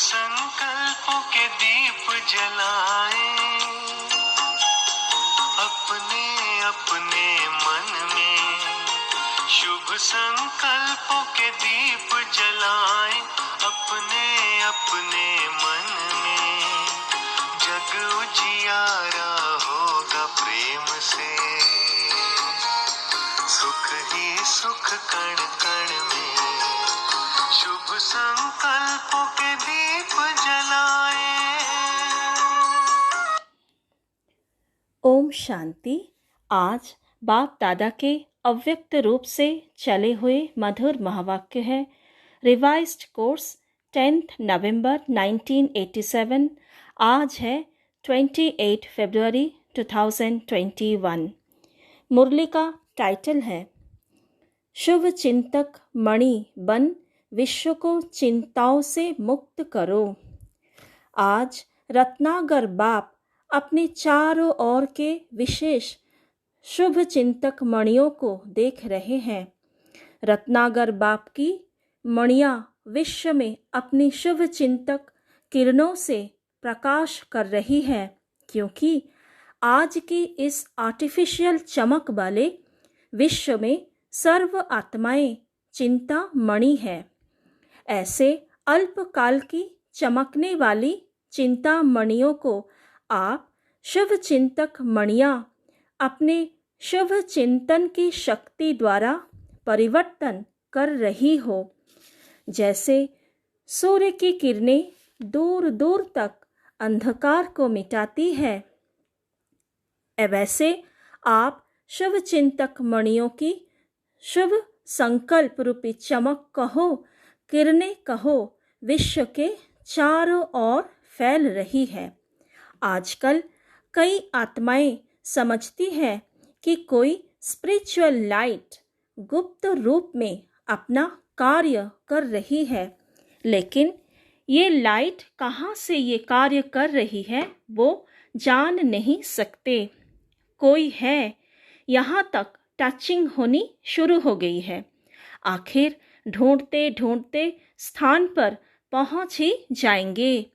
संकल्पों के दीप जलाएं अपने अपने मन में। शुभ संकल्पों के दीप जलाएं अपने अपने मन में। जग उजियारा होगा प्रेम से, सुख ही सुख कण कण में। शुभ संकल्पों के दीप जलाएं। ओम शांति। आज बाप दादा के अव्यक्त रूप से चले हुए मधुर महावाक्य है। रिवाइज्ड कोर्स 10 नवंबर 1987। आज है 28 फरवरी 2021। मुरली का टाइटल है शुभ चिंतक मणि बन विश्व को चिंताओं से मुक्त करो। आज रत्नागर बाप अपने चारों ओर के विशेष शुभ चिंतक मणियों को देख रहे हैं। रत्नागर बाप की मणियां विश्व में अपनी शुभ चिंतक किरणों से प्रकाश कर रही है, क्योंकि आज की इस आर्टिफिशियल चमक वाले विश्व में सर्व आत्माएं चिंता मणि है। ऐसे अल्पकाल की चमकने वाली चिंता मणियों को आप शुभ चिंतक मणियां अपने शुभ चिंतन की शक्ति द्वारा परिवर्तन कर रही हो। जैसे सूर्य की किरणें दूर दूर तक अंधकार को मिटाती है, वैसे आप शुभ चिंतक मणियों की शुभ संकल्प रूपी चमक कहो, किरणें कहो, विश्व के चारों ओर फैल रही है। आजकल कई आत्माएं समझती हैं कि कोई स्पिरिचुअल लाइट गुप्त रूप में अपना कार्य कर रही है, लेकिन ये लाइट कहाँ से ये कार्य कर रही है वो जान नहीं सकते। कोई है, यहाँ तक टचिंग होनी शुरू हो गई है। आखिर ढूंढते ढूंढते स्थान पर पहुंच ही जाएंगे।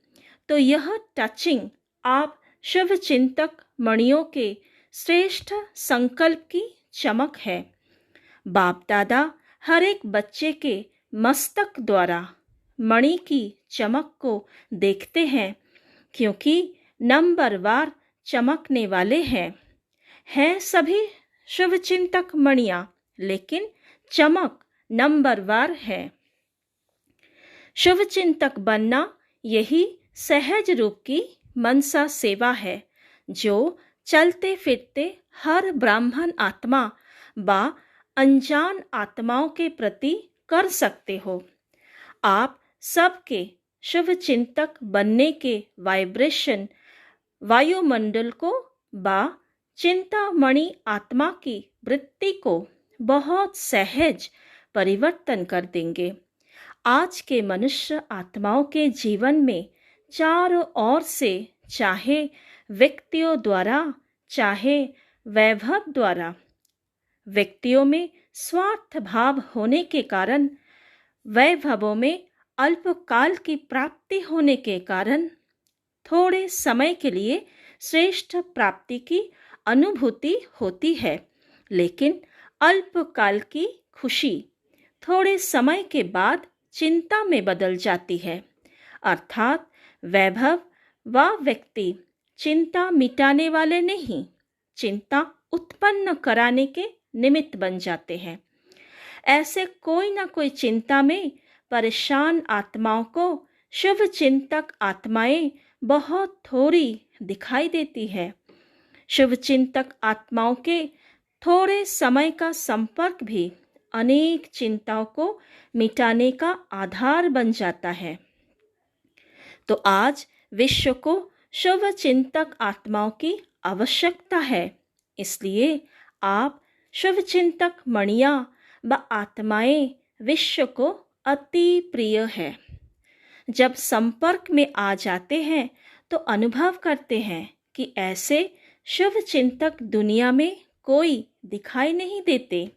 तो यह टचिंग आप शुभ चिंतक मणियों के श्रेष्ठ संकल्प की चमक है। बाप दादा हर एक बच्चे के मस्तक द्वारा मणि की चमक को देखते हैं, क्योंकि नंबरवार चमकने वाले हैं सभी शुभ चिंतक मणियां, लेकिन चमक नंबरवार है। शुभ चिंतक बनना यही सहज रूप की मनसा सेवा है, जो चलते फिरते हर ब्राह्मण आत्मा व अनजान आत्माओं के प्रति कर सकते हो। आप सबके शुभ चिंतक बनने के वाइब्रेशन वायुमंडल को व चिंतामणि आत्मा की वृत्ति को बहुत सहज परिवर्तन कर देंगे। आज के मनुष्य आत्माओं के जीवन में चारों ओर से, चाहे व्यक्तियों द्वारा चाहे वैभव द्वारा, व्यक्तियों में स्वार्थ भाव होने के कारण, वैभवों में अल्पकाल की प्राप्ति होने के कारण थोड़े समय के लिए श्रेष्ठ प्राप्ति की अनुभूति होती है, लेकिन अल्पकाल की खुशी थोड़े समय के बाद चिंता में बदल जाती है। अर्थात वैभव व व्यक्ति चिंता मिटाने वाले नहीं, चिंता उत्पन्न कराने के निमित्त बन जाते हैं। ऐसे कोई ना कोई चिंता में परेशान आत्माओं को शुभ चिंतक आत्माएं बहुत थोड़ी दिखाई देती है। शुभ चिंतक आत्माओं के थोड़े समय का संपर्क भी अनेक चिंताओं को मिटाने का आधार बन जाता है। तो आज विश्व को शुभ चिंतक आत्माओं की आवश्यकता है, इसलिए आप शुभ चिंतक मणियां व आत्माएं विश्व को अति प्रिय है। जब संपर्क में आ जाते हैं तो अनुभव करते हैं कि ऐसे शुभ चिंतक दुनिया में कोई दिखाई नहीं देते।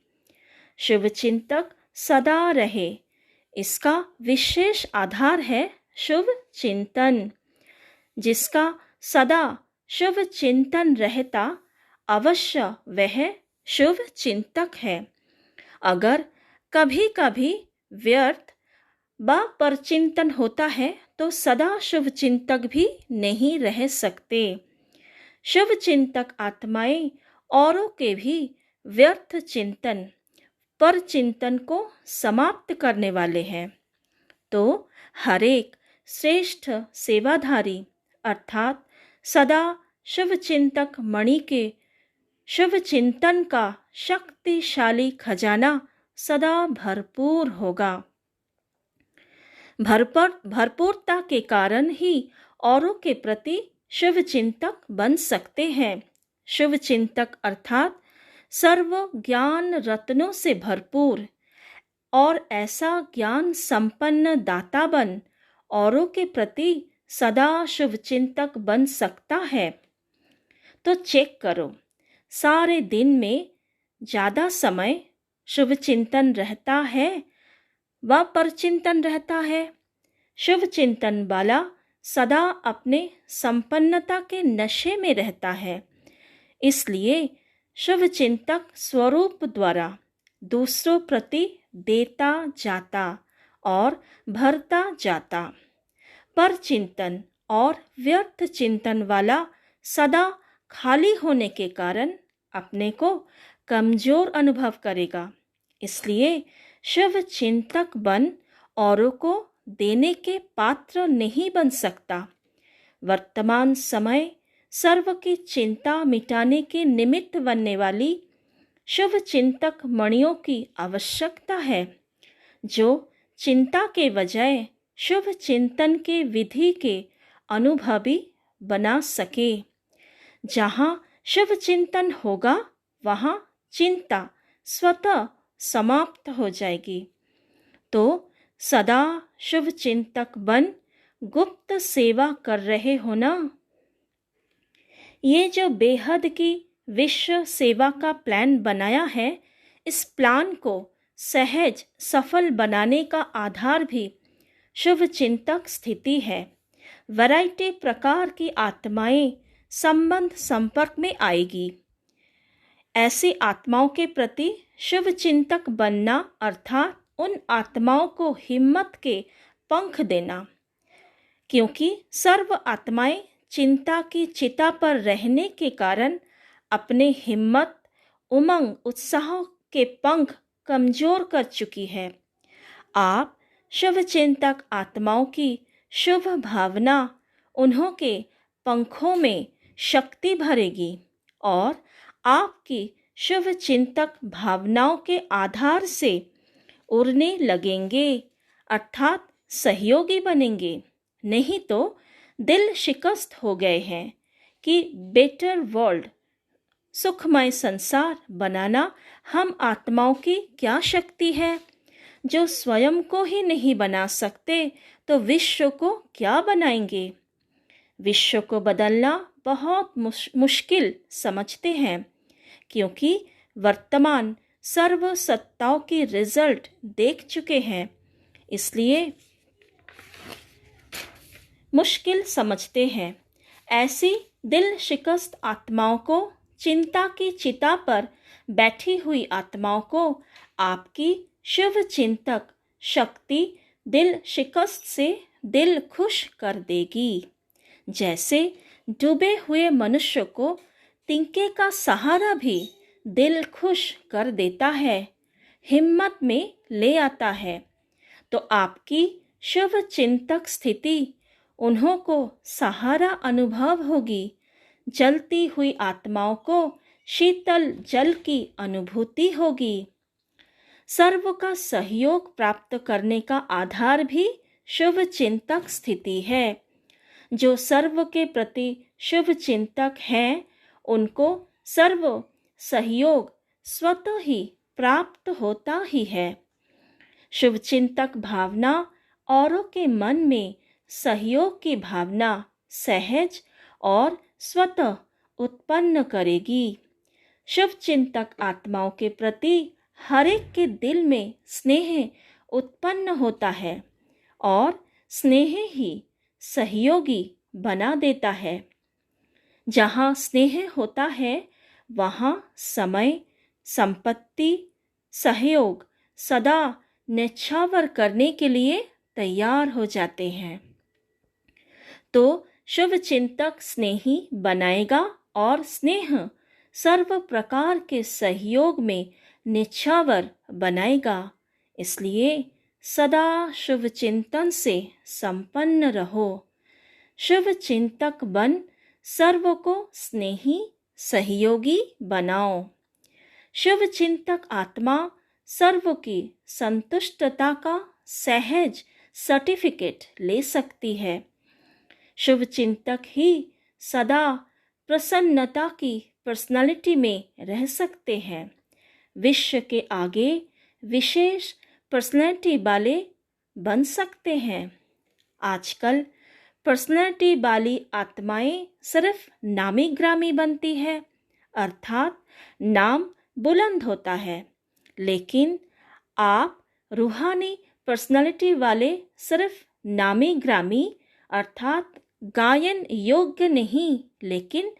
शुभ चिंतक सदा रहे, इसका विशेष आधार है शुभ चिंतन। जिसका सदा शुभ चिंतन रहता, अवश्य वह शुभ चिंतक है। अगर कभी कभी व्यर्थ व परचिंतन होता है तो सदा शुभ चिंतक भी नहीं रह सकते। शुभ चिंतक आत्माएं औरों के भी व्यर्थ चिंतन पर चिंतन को समाप्त करने वाले हैं। तो हरेक श्रेष्ठ सेवाधारी अर्थात सदा शुभ चिंतक मणि के शुभ चिंतन का शक्तिशाली खजाना सदा भरपूर होगा। भरपूरता के कारण ही औरों के प्रति शुभ चिंतक बन सकते हैं। शुभ चिंतक अर्थात सर्व ज्ञान रत्नों से भरपूर और ऐसा ज्ञान संपन्न दाता बन औरों के प्रति सदा शुभ चिंतक बन सकता है। तो चेक करो, सारे दिन में ज़्यादा समय शुभ चिंतन रहता है व परचिंतन रहता है। शुभ चिंतन वाला सदा अपने संपन्नता के नशे में रहता है। इसलिए शुभ चिंतक स्वरूप द्वारा दूसरों प्रति देता जाता और भरता जाता। पर चिंतन और व्यर्थ चिंतन वाला सदा खाली होने के कारण अपने को कमजोर अनुभव करेगा। इसलिए शुभ चिंतक बन औरों को देने के पात्र नहीं बन सकता। वर्तमान समय सर्व की चिंता मिटाने के निमित्त बनने वाली शुभ चिंतक मणियों की आवश्यकता है, जो चिंता के बजाय शुभ चिंतन के विधि के अनुभवी बना सके। जहाँ शुभ चिंतन होगा वहाँ चिंता स्वतः समाप्त हो जाएगी। तो सदा शुभ चिंतक बन गुप्त सेवा कर रहे हो ना। ये जो बेहद की विश्व सेवा का प्लान बनाया है, इस प्लान को सहज सफल बनाने का आधार भी शुभ चिंतक स्थिति है। वैरायटी प्रकार की आत्माएं संबंध संपर्क में आएगी। ऐसी आत्माओं के प्रति शुभ चिंतक बनना अर्थात उन आत्माओं को हिम्मत के पंख देना, क्योंकि सर्व आत्माएं चिंता की चिता पर रहने के कारण अपने हिम्मत, उमंग, उत्साह के पंख कमजोर कर चुकी है। आप शुभ चिंतक आत्माओं की शुभ भावना उन्हों के पंखों में शक्ति भरेगी और आपकी शुभ चिंतक भावनाओं के आधार से उड़ने लगेंगे अर्थात सहयोगी बनेंगे। नहीं तो दिल शिकस्त हो गए हैं कि बेटर वर्ल्ड, सुखमय संसार बनाना हम आत्माओं की क्या शक्ति है। जो स्वयं को ही नहीं बना सकते तो विश्व को क्या बनाएंगे। विश्व को बदलना बहुत मुश्किल समझते हैं, क्योंकि वर्तमान सर्व सत्ताओं की रिजल्ट देख चुके हैं। इसलिए मुश्किल समझते हैं। ऐसी दिल शिकस्त आत्माओं को, चिंता की चिता पर बैठी हुई आत्माओं को आपकी शुभ चिंतक शक्ति दिल शिकस्त से दिल खुश कर देगी। जैसे डूबे हुए मनुष्य को तिनके का सहारा भी दिल खुश कर देता है, हिम्मत में ले आता है। तो आपकी शुभ चिंतक स्थिति उन्हों को सहारा अनुभव होगी। जलती हुई आत्माओं को शीतल जल की अनुभूति होगी। सर्व का सहयोग प्राप्त करने का आधार भी शुभ चिंतक स्थिति है। जो सर्व के प्रति शुभ चिंतक हैं, उनको सर्व सहयोग स्वतः ही प्राप्त होता ही है। शुभ चिंतक भावना औरों के मन में सहयोग की भावना सहज और स्वतः उत्पन्न करेगी। शुभ चिंतक आत्माओं के प्रति हर एक के दिल में स्नेह उत्पन्न होता है और स्नेह ही सहयोगी बना देता है। जहाँ स्नेह होता है वहाँ समय, संपत्ति, सहयोग सदा न्यौछावर करने के लिए तैयार हो जाते हैं। तो शुभ चिंतक स्नेही बनाएगा और स्नेह सर्व प्रकार के सहयोग में न्यौछावर बनाएगा। इसलिए सदा शुभ चिंतन से संपन्न रहो। शुभ चिंतक बन सर्व को स्नेही सहयोगी बनाओ। शुभ चिंतक आत्मा सर्व की संतुष्टता का सहज सर्टिफिकेट ले सकती है। शुभ चिंतक ही सदा प्रसन्नता की पर्सनालिटी में रह सकते हैं। विश्व के आगे विशेष पर्सनालिटी वाले बन सकते हैं। आजकल पर्सनालिटी वाली आत्माएं सिर्फ नामी ग्रामी बनती है, अर्थात नाम बुलंद होता है, लेकिन आप रूहानी पर्सनालिटी वाले सिर्फ नामी ग्रामी अर्थात गायन योग्य नहीं, लेकिन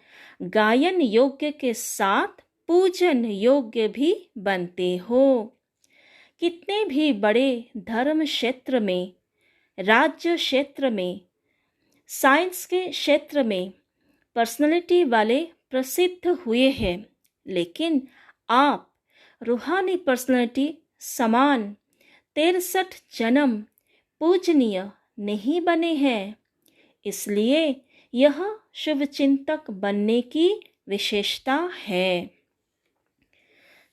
गायन योग्य के साथ पूजन योग्य भी बनते हो। कितने भी बड़े धर्म क्षेत्र में, राज्य क्षेत्र में, साइंस के क्षेत्र में पर्सनालिटी वाले प्रसिद्ध हुए हैं, लेकिन आप रूहानी पर्सनालिटी समान 63 जन्म पूजनीय नहीं बने हैं। इसलिए यह शुभ चिंतक बनने की विशेषता है।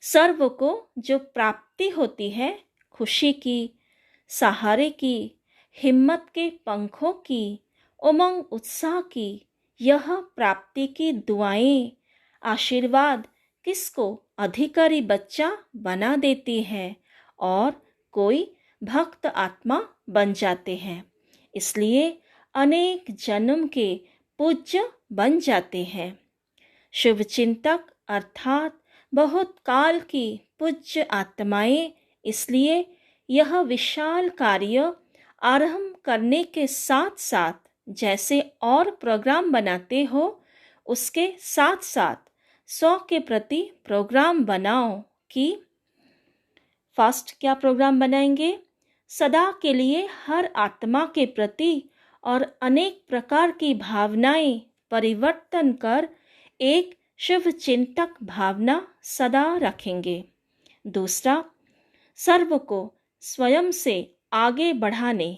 सर्व को जो प्राप्ति होती है, खुशी की, सहारे की, हिम्मत के पंखों की, उमंग उत्साह की, यह प्राप्ति की दुआएं, आशीर्वाद किसको अधिकारी बच्चा बना देती है और कोई भक्त आत्मा बन जाते हैं। इसलिए अनेक जन्म के पूज्य बन जाते हैं। शुभ चिंतक अर्थात बहुत काल की पूज्य आत्माएं। इसलिए यह विशाल कार्य आरंभ करने के साथ साथ जैसे और प्रोग्राम बनाते हो, उसके साथ साथ 100 के प्रति प्रोग्राम बनाओ कि फर्स्ट क्या प्रोग्राम बनाएंगे? सदा के लिए हर आत्मा के प्रति और अनेक प्रकार की भावनाएं परिवर्तन कर एक शुभ चिंतक भावना सदा रखेंगे। दूसरा, सर्व को स्वयं से आगे बढ़ाने,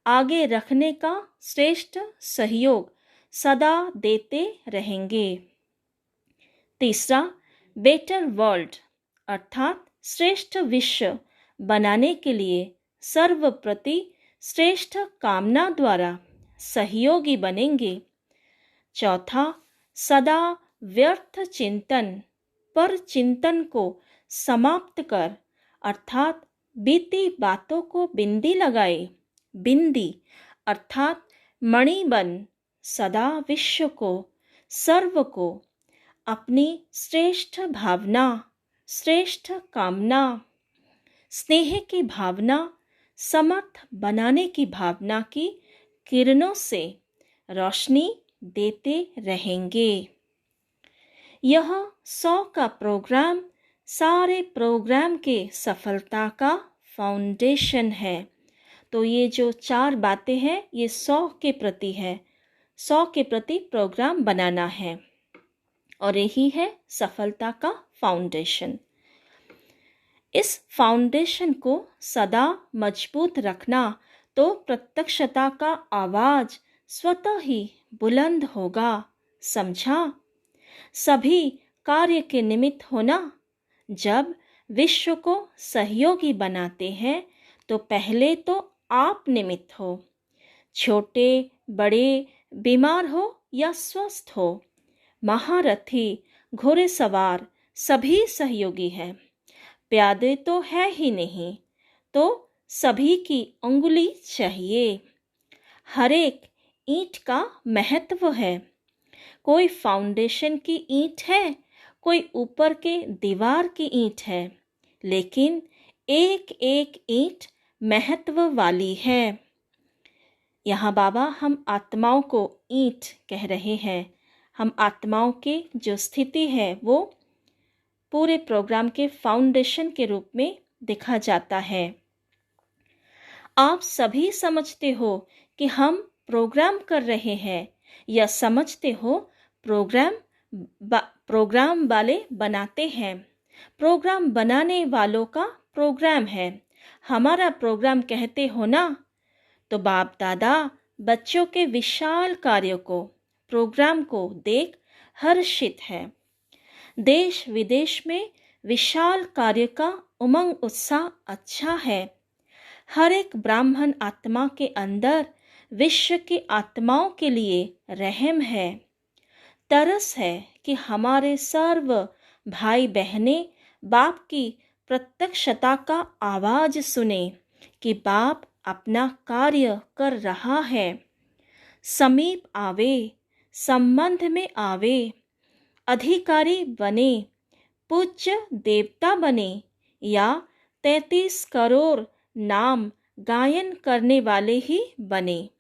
आगे रखने का श्रेष्ठ सहयोग सदा देते रहेंगे। तीसरा, बेटर वर्ल्ड अर्थात श्रेष्ठ विश्व बनाने के लिए सर्व प्रति श्रेष्ठ कामना द्वारा सहयोगी बनेंगे। चौथा, सदा व्यर्थ चिंतन पर चिंतन को समाप्त कर अर्थात बीती बातों को बिंदी लगाए। बिंदी अर्थात मणि बन सदा विश्व को, सर्व को अपनी श्रेष्ठ भावना, श्रेष्ठ कामना, स्नेह की भावना, समर्थ बनाने की भावना की किरणों से रोशनी देते रहेंगे। यह 100 का प्रोग्राम सारे प्रोग्राम के सफलता का फाउंडेशन है। तो ये जो 4 बातें हैं ये 100 के प्रति है। 100 के प्रति प्रोग्राम बनाना है और यही है सफलता का फाउंडेशन। इस फाउंडेशन को सदा मजबूत रखना तो प्रत्यक्षता का आवाज स्वतः ही बुलंद होगा। समझा? सभी कार्य के निमित्त होना। जब विश्व को सहयोगी बनाते हैं तो पहले तो आप निमित्त हो। छोटे बड़े, बीमार हो या स्वस्थ हो, महारथी, घोड़ेसवार सभी सहयोगी हैं। प्यादे तो है ही नहीं तो सभी की अंगुली चाहिए। हर एक ईंट का महत्व है। कोई फाउंडेशन की ईंट है, कोई ऊपर के दीवार की ईंट है, लेकिन एक एक ईंट महत्व वाली है। यहाँ बाबा हम आत्माओं को ईंट कह रहे हैं। हम आत्माओं की जो स्थिति है वो पूरे प्रोग्राम के फाउंडेशन के रूप में देखा जाता है। आप सभी समझते हो कि हम प्रोग्राम कर रहे हैं, या समझते हो प्रोग्राम वाले बनाते हैं। प्रोग्राम बनाने वालों का प्रोग्राम है। हमारा प्रोग्राम कहते हो ना। तो बाप दादा बच्चों के विशाल कार्यों को, प्रोग्राम को देख हर्षित है। देश विदेश में विशाल कार्य का उमंग उत्साह अच्छा है। हर एक ब्राह्मण आत्मा के अंदर विश्व की आत्माओं के लिए रहम है, तरस है कि हमारे सर्व भाई बहनें बाप की प्रत्यक्षता का आवाज सुने कि बाप अपना कार्य कर रहा है। समीप आवे, संबंध में आवे, अधिकारी बने, पूज्य देवता बने, या 33 करोड़ नाम गायन करने वाले ही बने,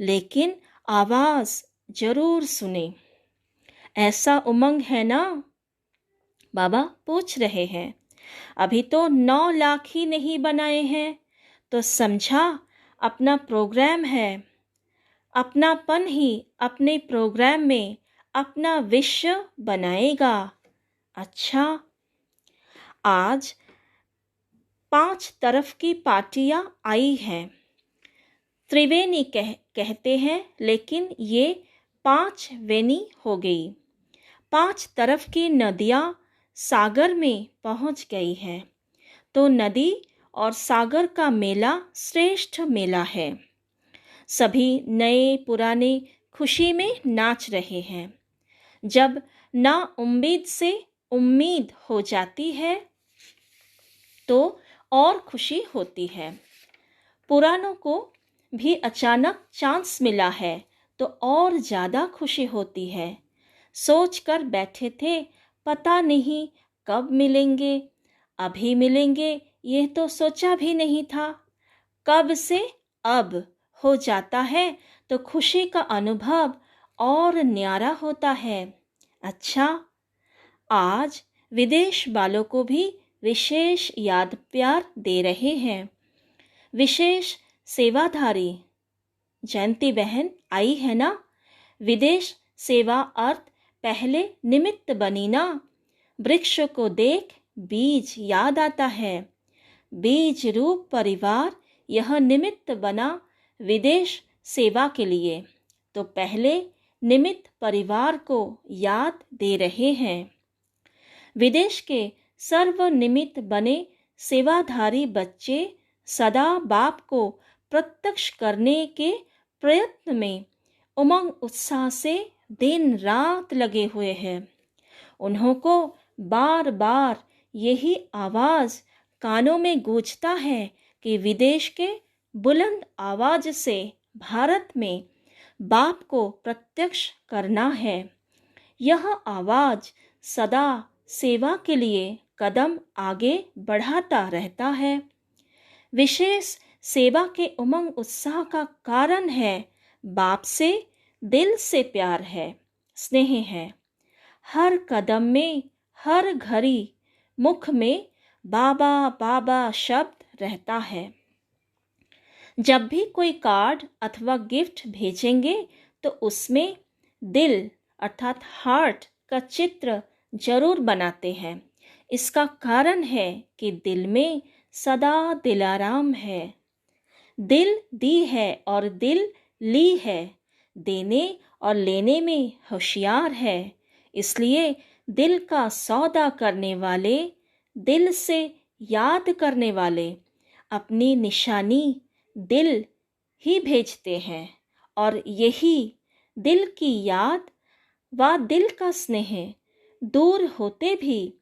लेकिन आवाज जरूर सुने। ऐसा उमंग है ना? बाबा पूछ रहे हैं। अभी तो 9 लाख ही नहीं बनाए हैं, तो समझा अपना प्रोग्राम है। अपनापन ही अपने प्रोग्राम में अपना विश्व बनाएगा। अच्छा, आज 5 तरफ की पार्टियां आई हैं। त्रिवेणी कहते हैं, लेकिन ये 5 वेणी हो गई। 5 तरफ की नदियां सागर में पहुंच गई है। तो नदी और सागर का मेला श्रेष्ठ मेला है। सभी नए पुराने खुशी में नाच रहे हैं। जब ना उम्मीद से उम्मीद हो जाती है तो और खुशी होती है। पुरानों को भी अचानक चांस मिला है तो और ज़्यादा खुशी होती है। सोच कर बैठे थे, पता नहीं कब मिलेंगे, अभी मिलेंगे, ये तो सोचा भी नहीं था। कब से अब हो जाता है तो खुशी का अनुभव और न्यारा होता है। अच्छा, आज विदेश वालों को भी विशेष याद प्यार दे रहे हैं। विशेष सेवाधारी जयंती बहन आई है ना। विदेश सेवा अर्थ पहले निमित्त बनी ना। वृक्ष को देख बीज याद आता है। बीज रूप परिवार यह निमित्त बना विदेश सेवा के लिए, तो पहले निमित्त परिवार को याद दे रहे हैं। विदेश के सर्वनिमित्त बने सेवाधारी बच्चे सदा बाप को प्रत्यक्ष करने के प्रयत्न में उमंग उत्साह से दिन रात लगे हुए हैं। उन्हों को बार बार यही आवाज कानों में गूंजता है कि विदेश के बुलंद आवाज से भारत में बाप को प्रत्यक्ष करना है। यह आवाज सदा सेवा के लिए कदम आगे बढ़ाता रहता है। विशेष सेवा के उमंग उत्साह का कारण है बाप से दिल से प्यार है, स्नेह है। हर कदम में, हर घड़ी मुख में बाबा बाबा शब्द रहता है। जब भी कोई कार्ड अथवा गिफ्ट भेजेंगे तो उसमें दिल अर्थात हार्ट का चित्र जरूर बनाते हैं। इसका कारण है कि दिल में सदा दिलाराम है। दिल दी है और दिल ली है, देने और लेने में होशियार है। इसलिए दिल का सौदा करने वाले, दिल से याद करने वाले अपनी निशानी दिल ही भेजते हैं, और यही दिल की याद व दिल का स्नेह दूर होते भी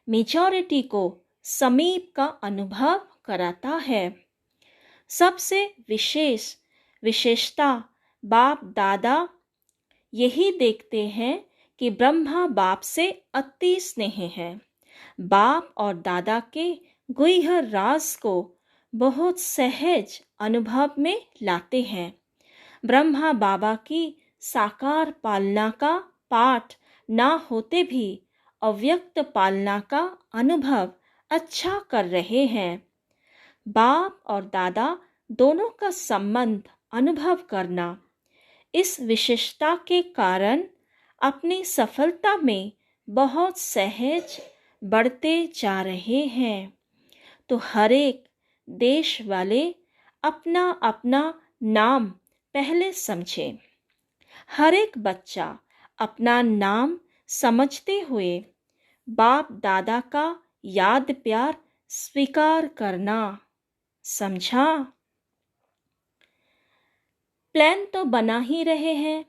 मेजॉरिटी को समीप का अनुभव कराता है। सबसे विशेषता बाप दादा यही देखते हैं कि ब्रह्मा बाप से अति स्नेह है। बाप और दादा के गुह्य राज को बहुत सहज अनुभव में लाते हैं। ब्रह्मा बाबा की साकार पालना का पाठ ना होते भी अव्यक्त पालना का अनुभव अच्छा कर रहे हैं। बाप और दादा दोनों का संबंध अनुभव करना, इस विशेषता के कारण अपनी सफलता में बहुत सहज बढ़ते जा रहे हैं। तो हर एक देश वाले अपना अपना नाम पहले समझे। हर एक बच्चा अपना नाम समझते हुए बाप दादा का याद प्यार स्वीकार करना। समझा? प्लान तो बना ही रहे हैं।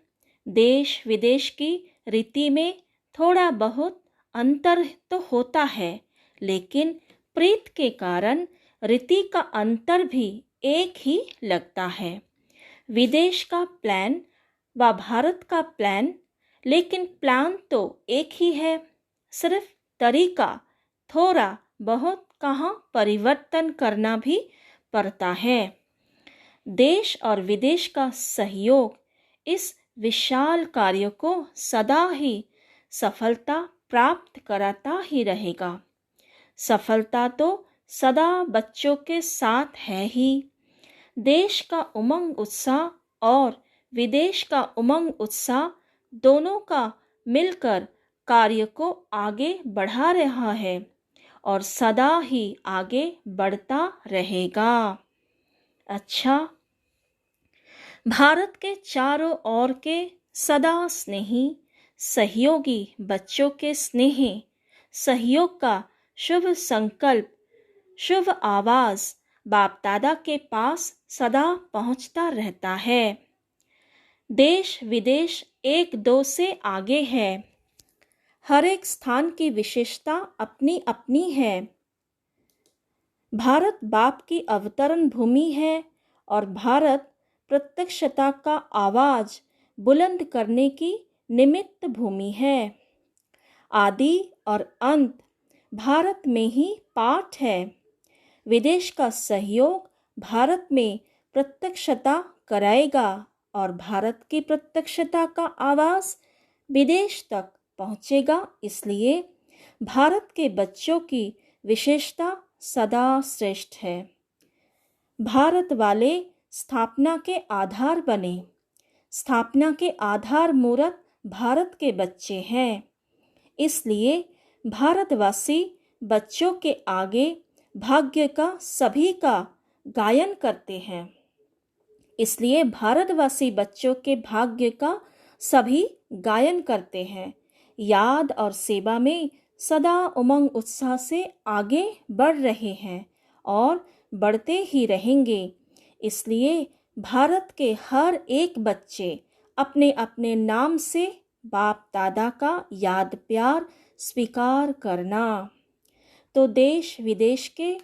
देश विदेश की रीति में थोड़ा बहुत अंतर तो होता है, लेकिन प्रीत के कारण रीति का अंतर भी एक ही लगता है। विदेश का प्लान व भारत का प्लान, लेकिन प्लान तो एक ही है, सिर्फ तरीका थोड़ा बहुत कहाँ परिवर्तन करना भी पड़ता है। देश और विदेश का सहयोग इस विशाल कार्य को सदा ही सफलता प्राप्त कराता ही रहेगा। सफलता तो सदा बच्चों के साथ है ही। देश का उमंग उत्साह और विदेश का उमंग उत्साह दोनों का मिलकर कार्य को आगे बढ़ा रहा है और सदा ही आगे बढ़ता रहेगा। अच्छा, भारत के चारों ओर के सदा स्नेही सहयोगी बच्चों के स्नेह सहयोग का शुभ संकल्प, शुभ आवाज बाप दादा के पास सदा पहुंचता रहता है। देश विदेश एक दो से आगे है। हर एक स्थान की विशेषता अपनी अपनी है। भारत बाप की अवतरण भूमि है और भारत प्रत्यक्षता का आवाज बुलंद करने की निमित्त भूमि है। आदि और अंत भारत में ही पाठ है। विदेश का सहयोग भारत में प्रत्यक्षता कराएगा और भारत की प्रत्यक्षता का आवाज विदेश तक पहुंचेगा। इसलिए भारत के बच्चों की विशेषता सदा श्रेष्ठ है। भारत वाले स्थापना के आधार बने। स्थापना के आधार मूरत भारत के बच्चे हैं। इसलिए भारतवासी बच्चों के आगे भाग्य का सभी का गायन करते हैं। इसलिए भारतवासी बच्चों के भाग्य का सभी गायन करते हैं। याद और सेवा में सदा उमंग उत्साह से आगे बढ़ रहे हैं और बढ़ते ही रहेंगे। इसलिए भारत के हर एक बच्चे अपने अपने नाम से बाप दादा का याद प्यार स्वीकार करना। तो देश विदेश के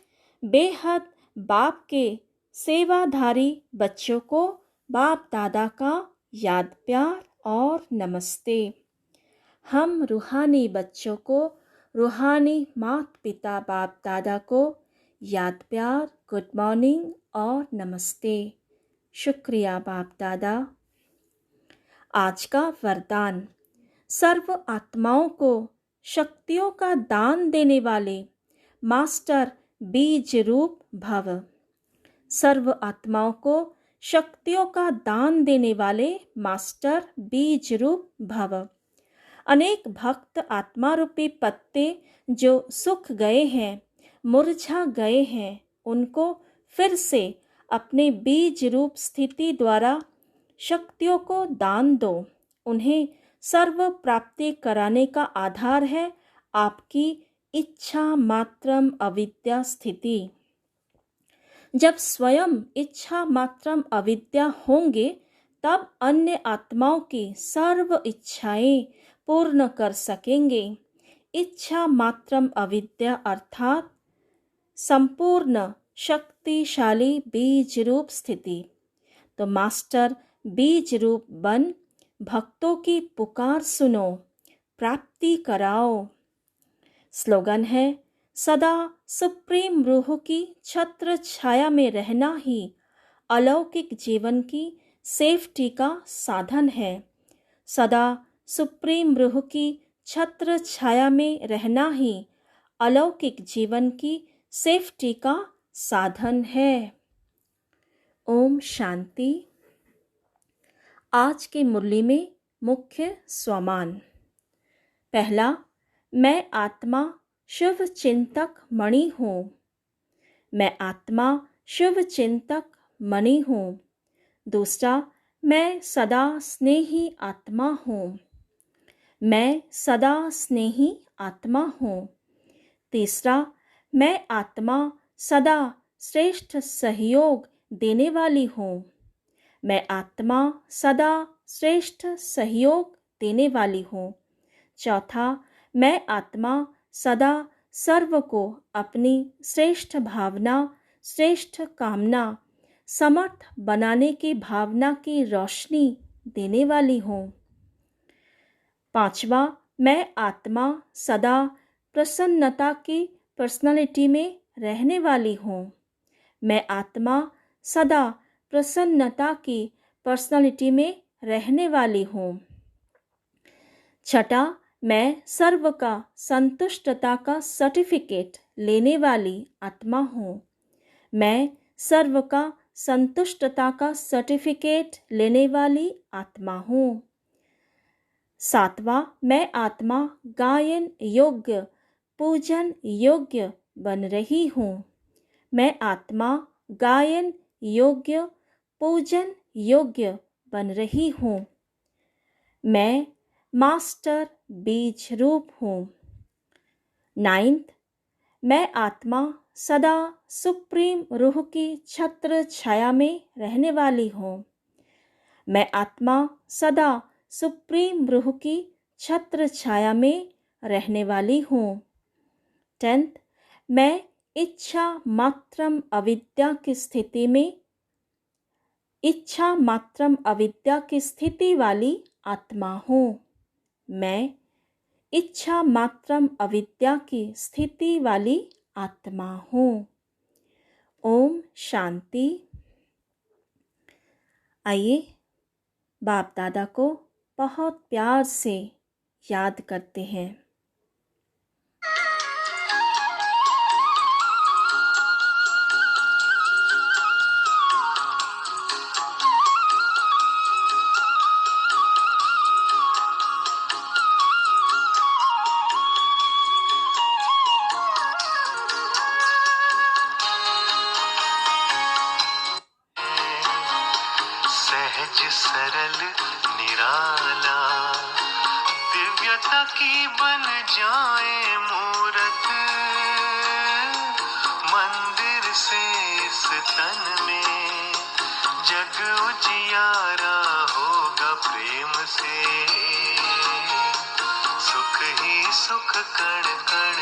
बेहद बाप के सेवाधारी बच्चों को बाप दादा का याद प्यार और नमस्ते। हम रूहानी बच्चों को रूहानी माता पिता बाप दादा को याद प्यार, गुड मॉर्निंग और नमस्ते। शुक्रिया बाप दादा। आज का वरदान, सर्व आत्माओं को शक्तियों का दान देने वाले मास्टर बीज रूप भव। सर्व आत्माओं को शक्तियों का दान देने वाले मास्टर बीज रूप भव। अनेक भक्त आत्मा रूपी पत्ते जो सूख गए हैं, मुरझा गए हैं, उनको फिर से अपने बीज रूप स्थिति द्वारा शक्तियों को दान दो। उन्हें सर्व प्राप्ति कराने का आधार है आपकी इच्छा मात्रम अविद्या स्थिति। जब स्वयं इच्छा मात्रम अविद्या होंगे तब अन्य आत्माओं की सर्व इच्छाएं पूर्ण कर सकेंगे। इच्छा मात्रम अविद्या अर्थात संपूर्ण शक्तिशाली बीज रूप स्थिति। तो मास्टर बीज रूप बन भक्तों की पुकार सुनो, प्राप्ति कराओ। स्लोगन है, सदा सुप्रीम रूह की छत्र छाया में रहना ही अलौकिक जीवन की सेफ्टी का साधन है। सदा सुप्रीम रूह की छत्र छाया में रहना ही अलौकिक जीवन की सेफ्टी का साधन है। ओम शांति। आज की मुरली में मुख्य स्वमान। पहला, मैं आत्मा शुभ चिंतक मणि हूँ। मैं आत्मा शुभ चिंतक मणि हूँ। दूसरा, मैं सदा स्नेही आत्मा हूँ। मैं सदा स्नेही आत्मा हूँ। तीसरा, मैं आत्मा सदा श्रेष्ठ सहयोग देने वाली हूँ। मैं आत्मा सदा श्रेष्ठ सहयोग देने वाली हूँ। चौथा, मैं आत्मा सदा सर्व को अपनी श्रेष्ठ भावना, श्रेष्ठ कामना, समर्थ बनाने की भावना की रोशनी देने वाली हूँ। पांचवा, मैं आत्मा सदा प्रसन्नता की पर्सनालिटी में रहने वाली हूँ। मैं आत्मा सदा प्रसन्नता की पर्सनालिटी में रहने वाली हूँ। छठा, मैं सर्व का संतुष्टता का सर्टिफिकेट लेने वाली आत्मा हूँ। मैं सर्व का संतुष्टता का सर्टिफिकेट लेने वाली आत्मा हूँ। सातवां, मैं आत्मा गायन योग्य, पूजन योग्य बन रही हूँ। मैं आत्मा गायन योग्य, पूजन योग्य बन रही हूँ। मैं मास्टर बीज रूप हूँ। 9th, मैं आत्मा सदा सुप्रीम रूह की छत्र छाया में रहने वाली हूँ। मैं आत्मा सदा सुप्रीम रूह की छत्र छाया में रहने वाली हूँ। 10th, मैं इच्छा मात्रम अविद्या की स्थिति में, इच्छा मात्रम अविद्या की स्थिति वाली आत्मा हूँ। मैं इच्छा मात्रम अविद्या की स्थिति वाली आत्मा हूँ। ओम शांति। आइए बाप दादा को बहुत प्यार से याद करते हैं। सहज सरल निराला दिव्यता की बन जाए मूरत, मंदिर से इस तन में जग उजियारा होगा प्रेम से, सुख ही सुख कण कण